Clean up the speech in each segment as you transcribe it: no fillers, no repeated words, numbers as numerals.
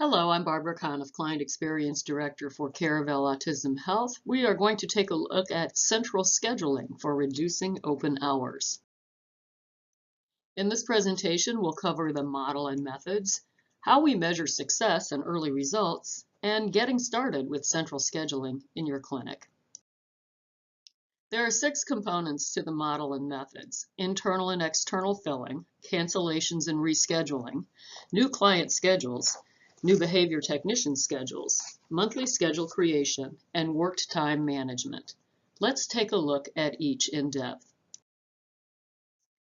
Hello, I'm Barbara Kahn, Client Experience Director for Caravel Autism Health. We are going to take a look at central scheduling for reducing open hours. In this presentation, we'll cover the model and methods, how we measure success and early results, and getting started with central scheduling in your clinic. There are 6 components to the model and methods: internal and external filling, cancellations and rescheduling, new client schedules, new behavior technician schedules, monthly schedule creation, and worked time management. Let's take a look at each in depth.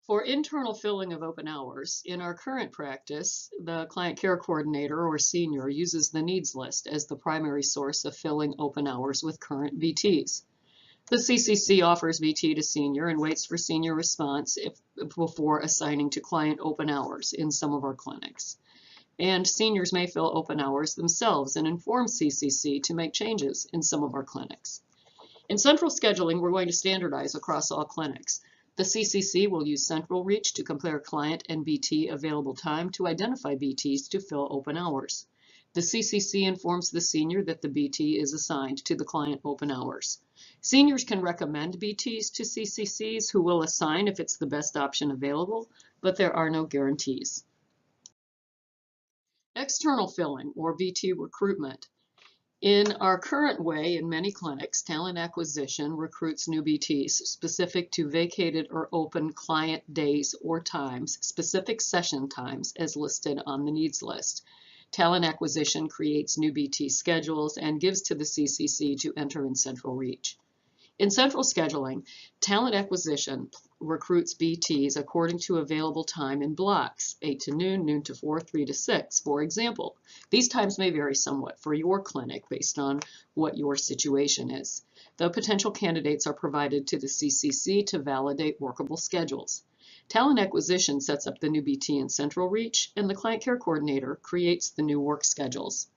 For internal filling of open hours, in our current practice, the client care coordinator or senior uses the needs list as the primary source of filling open hours with current VTs. The CCC offers VT to senior and waits for senior response before assigning to client open hours in some of our clinics. And seniors may fill open hours themselves and inform CCC to make changes in some of our clinics. In central scheduling, we're going to standardize across all clinics. The CCC will use Central Reach to compare client and BT available time to identify BTs to fill open hours. The CCC informs the senior that the BT is assigned to the client open hours. Seniors can recommend BTs to CCCs who will assign if it's the best option available, but there are no guarantees. External filling, or BT recruitment. In our current way, in many clinics, talent acquisition recruits new BTs specific to vacated or open client days or times, specific session times as listed on the needs list. Talent acquisition creates new BT schedules and gives to the CCC to enter in Central Reach. In central scheduling, talent acquisition recruits BTs according to available time in blocks, 8 to noon, noon to 4, 3 to 6, for example. These times may vary somewhat for your clinic based on what your situation is. The potential candidates are provided to the CCC to validate workable schedules. Talent acquisition sets up the new BT in Central Reach, and the client care coordinator creates the new work schedules.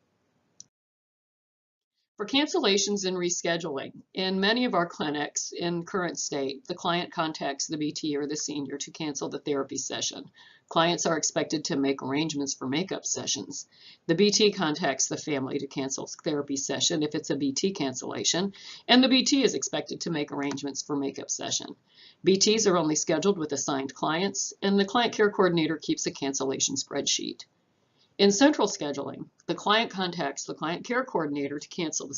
For cancellations and rescheduling, in many of our clinics in current state, the client contacts the BT or the senior to cancel the therapy session. Clients are expected to make arrangements for makeup sessions. The BT contacts the family to cancel therapy session if it's a BT cancellation, and the BT is expected to make arrangements for makeup session. BTs are only scheduled with assigned clients, and the client care coordinator keeps a cancellation spreadsheet. In central scheduling, the client contacts the client care coordinator to cancel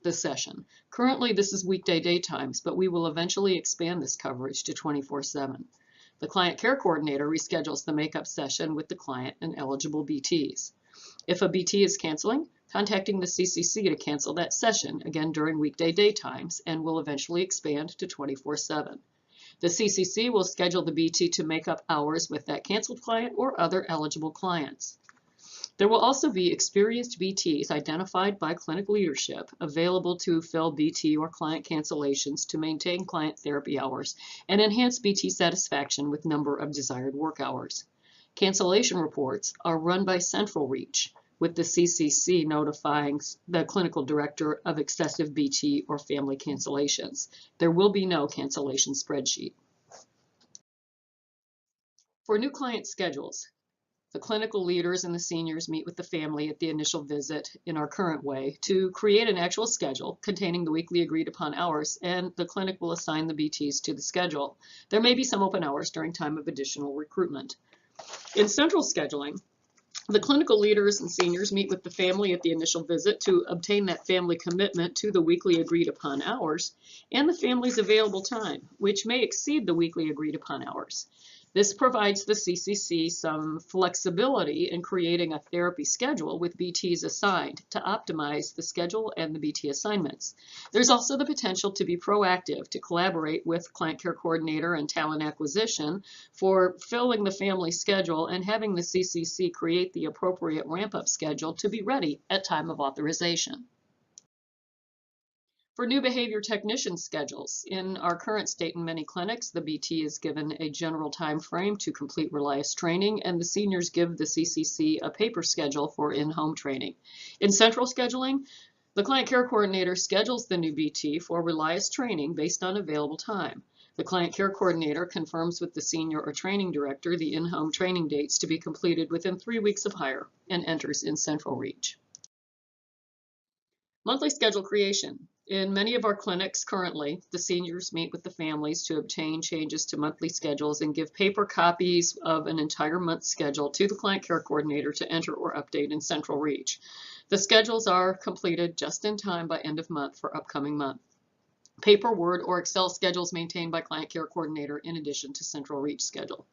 the session. Currently, this is weekday daytimes, but we will eventually expand this coverage to 24/7. The client care coordinator reschedules the makeup session with the client and eligible BTs. If a BT is canceling, contacting the CCC to cancel that session, again during weekday daytimes, and will eventually expand to 24/7. The CCC will schedule the BT to make up hours with that canceled client or other eligible clients. There will also be experienced BTs identified by clinic leadership available to fill BT or client cancellations to maintain client therapy hours and enhance BT satisfaction with number of desired work hours. Cancellation reports are run by Central Reach, with the CCC notifying the clinical director of excessive BT or family cancellations. There will be no cancellation spreadsheet. For new client schedules, the clinical leaders and the seniors meet with the family at the initial visit in our current way to create an actual schedule containing the weekly agreed upon hours, and the clinic will assign the BTs to the schedule. There may be some open hours during time of additional recruitment. In central scheduling, the clinical leaders and seniors meet with the family at the initial visit to obtain that family commitment to the weekly agreed upon hours and the family's available time, which may exceed the weekly agreed upon hours. This provides the CCC some flexibility in creating a therapy schedule with BTs assigned to optimize the schedule and the BT assignments. There's also the potential to be proactive, to collaborate with client care coordinator and talent acquisition for filling the family schedule and having the CCC create the appropriate ramp-up schedule to be ready at time of authorization. For new behavior technician schedules, in our current state in many clinics, the BT is given a general time frame to complete Relias training, and the seniors give the CCC a paper schedule for in-home training. In central scheduling, the client care coordinator schedules the new BT for Relias training based on available time. The client care coordinator confirms with the senior or training director the in-home training dates to be completed within 3 weeks of hire and enters in central reach. Monthly schedule creation. In many of our clinics currently, the seniors meet with the families to obtain changes to monthly schedules and give paper copies of an entire month's schedule to the client care coordinator to enter or update in central reach. The schedules are completed just in time by end of month for upcoming month. Paper, Word, or Excel schedules maintained by client care coordinator in addition to central reach schedule.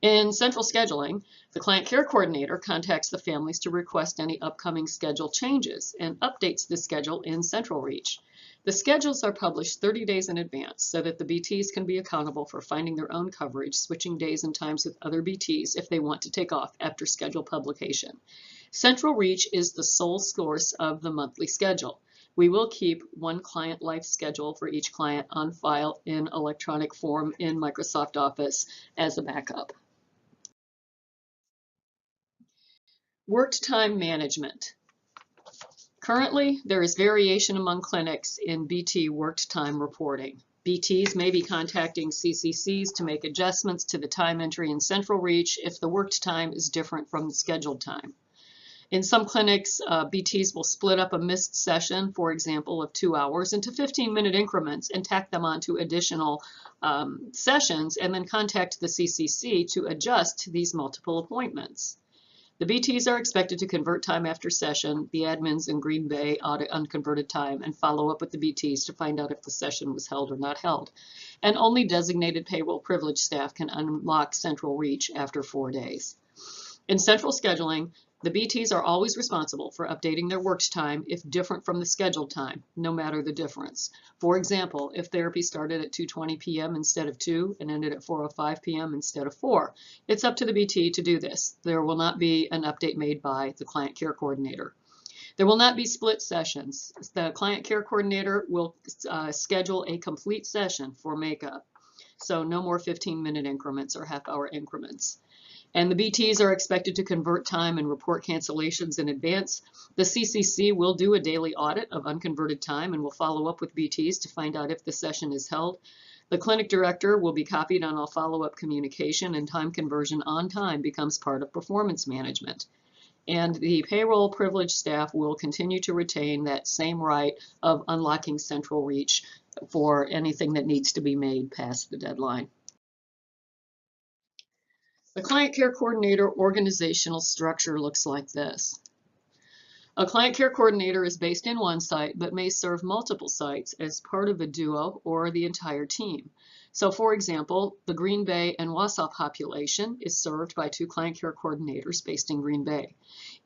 In central scheduling, the client care coordinator contacts the families to request any upcoming schedule changes and updates the schedule in central reach. The schedules are published 30 days in advance so that the BTs can be accountable for finding their own coverage, switching days and times with other BTs if they want to take off after schedule publication. Central reach is the sole source of the monthly schedule. We will keep one client life schedule for each client on file in electronic form in Microsoft Office as a backup. Worked time management. Currently, there is variation among clinics in BT worked time reporting. BTs may be contacting CCCs to make adjustments to the time entry in central reach if the worked time is different from the scheduled time. In some clinics, BTs will split up a missed session, for example, of 2 hours into 15-minute increments and tack them onto additional sessions and then contact the CCC to adjust these multiple appointments. The BTs are expected to convert time after session. The admins in Green Bay audit unconverted time and follow up with the BTs to find out if the session was held or not held. And only designated payroll privilege staff can unlock central reach after 4 days. In central scheduling, the BTs are always responsible for updating their worked time if different from the scheduled time, no matter the difference. For example, if therapy started at 2:20 p.m. instead of 2 and ended at 4:05 p.m. instead of 4, it's up to the BT to do this. There will not be an update made by the client care coordinator. There will not be split sessions. The client care coordinator will schedule a complete session for makeup. So no more 15-minute increments or half-hour increments. And the BTs are expected to convert time and report cancellations in advance. The CCC will do a daily audit of unconverted time and will follow up with BTs to find out if the session is held. The clinic director will be copied on all follow-up communication, and time conversion on time becomes part of performance management. And the payroll privilege staff will continue to retain that same right of unlocking central reach for anything that needs to be made past the deadline. The client care coordinator organizational structure looks like this. A client care coordinator is based in one site but may serve multiple sites as part of a duo or the entire team. So for example, the Green Bay and Wausau population is served by 2 client care coordinators based in Green Bay.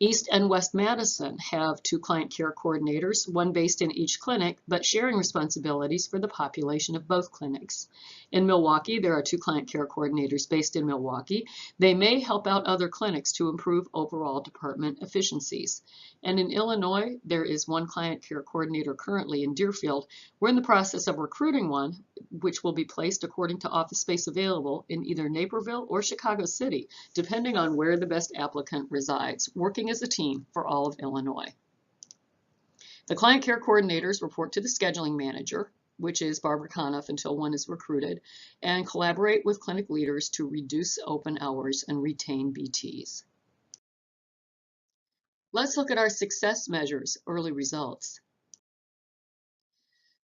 East and West Madison have 2 client care coordinators, one based in each clinic, but sharing responsibilities for the population of both clinics. In Milwaukee, there are 2 client care coordinators based in Milwaukee. They may help out other clinics to improve overall department efficiencies. And in Illinois, there is 1 client care coordinator currently in Deerfield. We're in the process of recruiting one, which will be placed according to office space available in either Naperville or Chicago City, depending on where the best applicant resides, working as a team for all of Illinois. The client care coordinators report to the scheduling manager, which is Barbara Conniff until one is recruited, and collaborate with clinic leaders to reduce open hours and retain BTs. Let's look at our success measures, early results.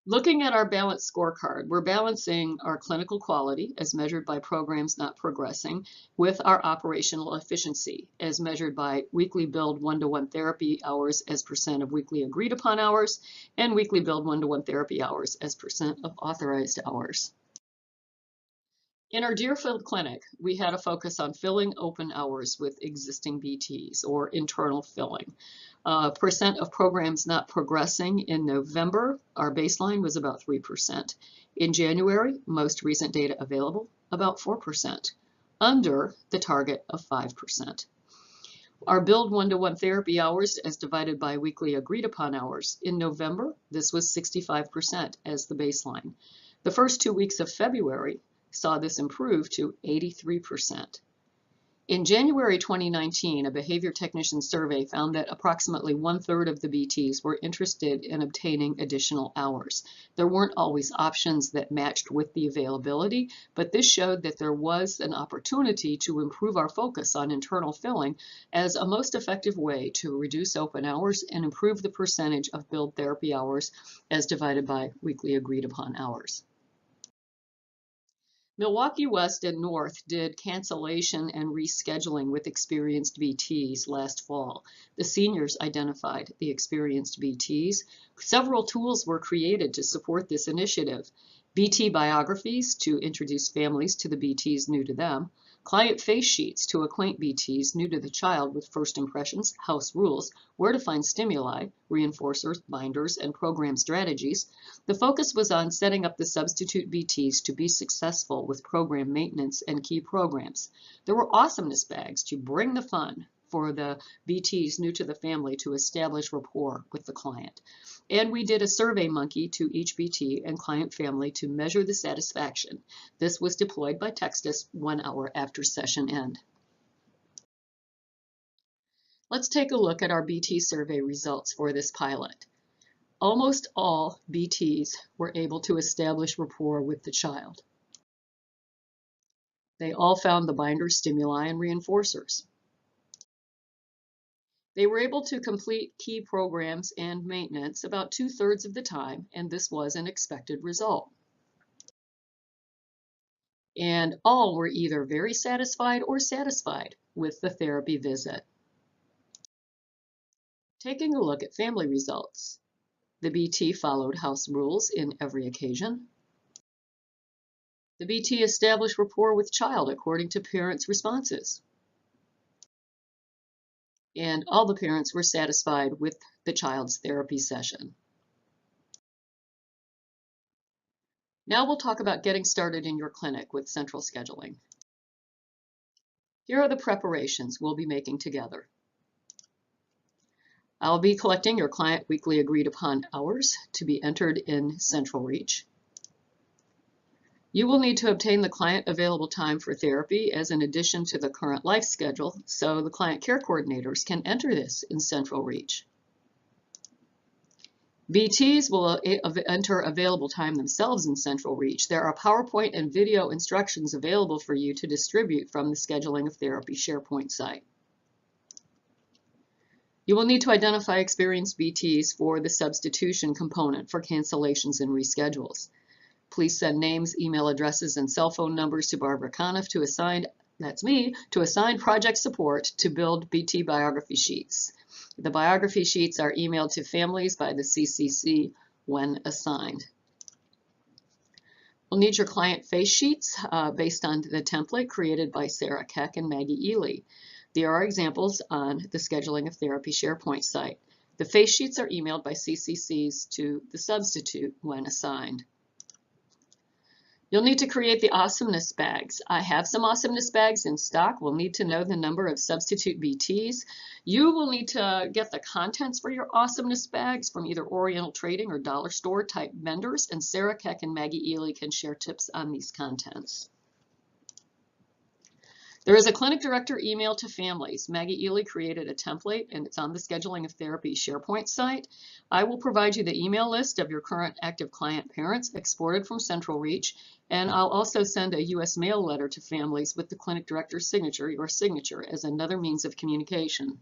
Looking at our balance scorecard, we're balancing our clinical quality as measured by programs not progressing with our operational efficiency as measured by weekly billed one-to-one therapy hours as % of weekly agreed upon hours and weekly billed one-to-one therapy hours as % of authorized hours. In our Deerfield clinic, we had a focus on filling open hours with existing BTs or internal filling. Percent of programs not progressing in November, our baseline was about 3%. In January, most recent data available, about 4%, under the target of 5%. Our billed one-to-one therapy hours as divided by weekly agreed upon hours. In November, this was 65% as the baseline. The first 2 weeks of February saw this improve to 83%. In January 2019, a behavior technician survey found that approximately 1/3 of the BTs were interested in obtaining additional hours. There weren't always options that matched with the availability, but this showed that there was an opportunity to improve our focus on internal filling as a most effective way to reduce open hours and improve the percentage of billed therapy hours as divided by weekly agreed upon hours. Milwaukee West and North did cancellation and rescheduling with experienced BTs last fall. The seniors identified the experienced BTs. Several tools were created to support this initiative. BT biographies to introduce families to the BTs new to them. Client face sheets to acquaint BTs new to the child with first impressions, house rules, where to find stimuli, reinforcers, binders, and program strategies. The focus was on setting up the substitute BTs to be successful with program maintenance and key programs. There were awesomeness bags to bring the fun for the BTs new to the family to establish rapport with the client. And we did a survey monkey to each BT and client family to measure the satisfaction. This was deployed by text us 1 hour after session end. Let's take a look at our BT survey results for this pilot. Almost all BTs were able to establish rapport with the child. They all found the binder, stimuli, and reinforcers. They were able to complete key programs and maintenance about 2/3 of the time, and this was an expected result. And all were either very satisfied or satisfied with the therapy visit. Taking a look at family results. The BT followed house rules in every occasion. The BT established rapport with child according to parents' responses. And all the parents were satisfied with the child's therapy session. Now we'll talk about getting started in your clinic with central scheduling. Here are the preparations we'll be making together. I'll be collecting your client weekly agreed upon hours to be entered in Central Reach. You will need to obtain the client available time for therapy as an addition to the current life schedule, so the client care coordinators can enter this in Central Reach. BTs will enter available time themselves in Central Reach. There are PowerPoint and video instructions available for you to distribute from the Scheduling of Therapy SharePoint site. You will need to identify experienced BTs for the substitution component for cancellations and reschedules. Please send names, email addresses, and cell phone numbers to Barbara Conniff to assign, that's me, to assign project support to build BT biography sheets. The biography sheets are emailed to families by the CCC when assigned. We'll need your client face sheets based on the template created by Sarah Keck and Maggie Ely. There are examples on the Scheduling of Therapy SharePoint site. The face sheets are emailed by CCCs to the substitute when assigned. You'll need to create the awesomeness bags. I have some awesomeness bags in stock. We'll need to know the number of substitute BTs. You will need to get the contents for your awesomeness bags from either Oriental Trading or Dollar Store type vendors, and Sarah Keck and Maggie Ely can share tips on these contents. There is a clinic director email to families. Maggie Ely created a template and it's on the Scheduling of Therapy SharePoint site. I will provide you the email list of your current active client parents exported from Central Reach, and I'll also send a U.S. mail letter to families with the clinic director's signature, your signature, as another means of communication.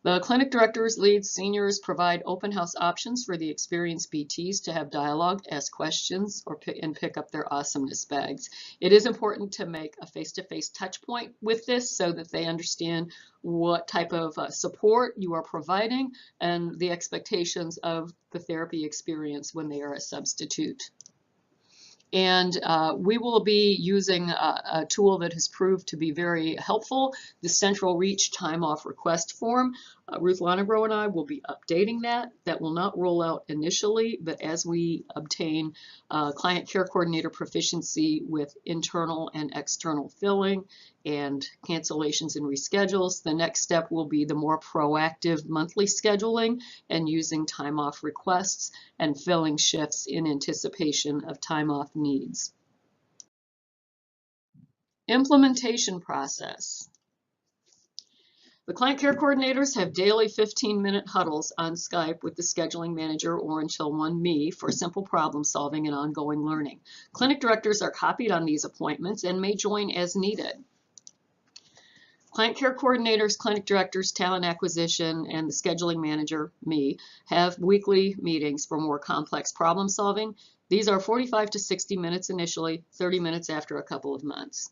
The clinic directors, leads, seniors provide open house options for the experienced BTs to have dialogue, ask questions, and pick up their awesomeness bags. It is important to make a face-to-face touch point with this so that they understand what type of support you are providing and the expectations of the therapy experience when they are a substitute. And we will be using a tool that has proved to be very helpful, the Central Reach Time Off Request Form. Ruth Lonegro and I will be updating that. That will not roll out initially, but as we obtain client care coordinator proficiency with internal and external filling and cancellations and reschedules, the next step will be the more proactive monthly scheduling and using time off requests and filling shifts in anticipation of time off needs. Implementation process. The client care coordinators have daily 15-minute huddles on Skype with the scheduling manager or until one me for simple problem solving and ongoing learning. Clinic directors are copied on these appointments and may join as needed. Client care coordinators, clinic directors, talent acquisition, and the scheduling manager, me, have weekly meetings for more complex problem solving. These are 45 to 60 minutes initially, 30 minutes after a couple of months.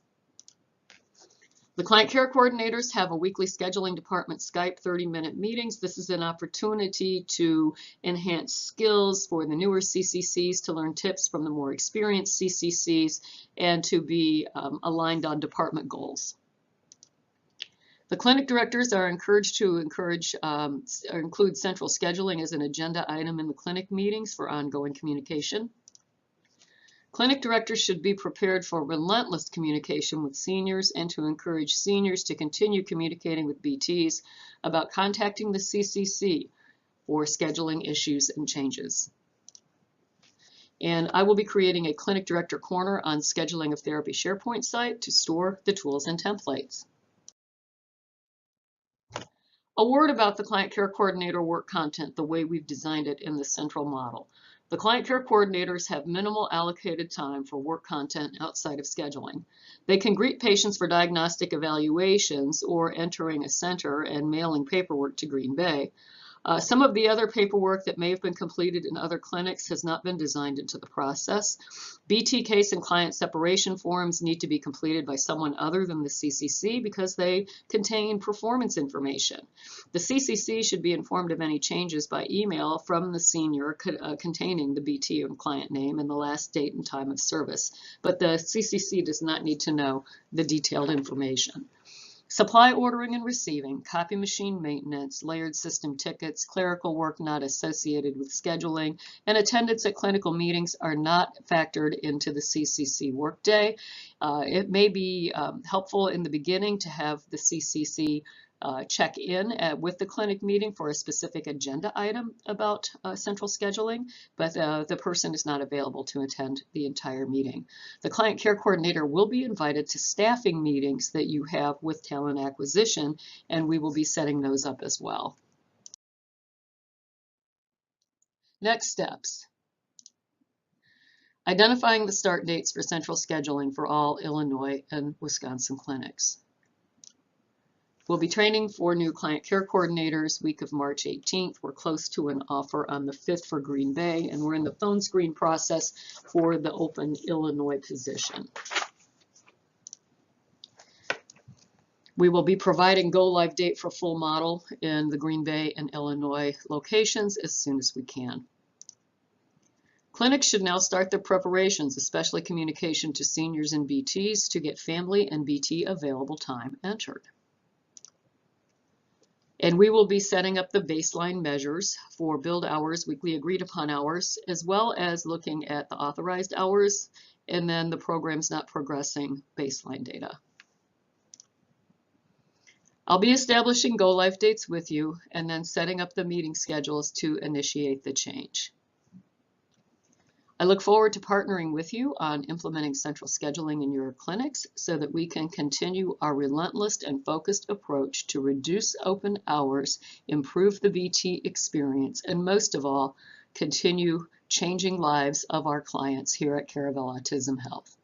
The client care coordinators have a weekly scheduling department Skype 30-minute meetings. This is an opportunity to enhance skills for the newer CCCs, to learn tips from the more experienced CCCs, and to be aligned on department goals. The clinic directors are encouraged to include central scheduling as an agenda item in the clinic meetings for ongoing communication. Clinic directors should be prepared for relentless communication with seniors and to encourage seniors to continue communicating with BTs about contacting the CCC for scheduling issues and changes. And I will be creating a clinic director corner on scheduling of therapy SharePoint site to store the tools and templates. A word about the client care coordinator work content, the way we've designed it in the central model. The client care coordinators have minimal allocated time for work content outside of scheduling. They can greet patients for diagnostic evaluations or entering a center and mailing paperwork to Green Bay. Some of the other paperwork that may have been completed in other clinics has not been designed into the process. BT case and client separation forms need to be completed by someone other than the CCC because they contain performance information. The CCC should be informed of any changes by email from the senior containing the BT and client name and the last date and time of service, but the CCC does not need to know the detailed information. Supply ordering and receiving, copy machine maintenance, layered system tickets, clerical work not associated with scheduling, and attendance at clinical meetings are not factored into the CCC workday. It may be helpful in the beginning to have the CCC check in with the clinic meeting for a specific agenda item about central scheduling, but the person is not available to attend the entire meeting. The client care coordinator will be invited to staffing meetings that you have with talent acquisition, and we will be setting those up as well. Next steps. Identifying the start dates for central scheduling for all Illinois and Wisconsin clinics. We'll be training for new client care coordinators week of March 18th. We're close to an offer on the 5th for Green Bay, and we're in the phone screen process for the open Illinois position. We will be providing go-live date for full model in the Green Bay and Illinois locations as soon as we can. Clinics should now start their preparations, especially communication to seniors and BTs, to get family and BT available time entered. And we will be setting up the baseline measures for billed hours, weekly agreed upon hours, as well as looking at the authorized hours and then the programs not progressing baseline data. I'll be establishing go-live dates with you and then setting up the meeting schedules to initiate the change. I look forward to partnering with you on implementing central scheduling in your clinics so that we can continue our relentless and focused approach to reduce open hours, improve the BT experience, and most of all, continue changing lives of our clients here at Caravel Autism Health.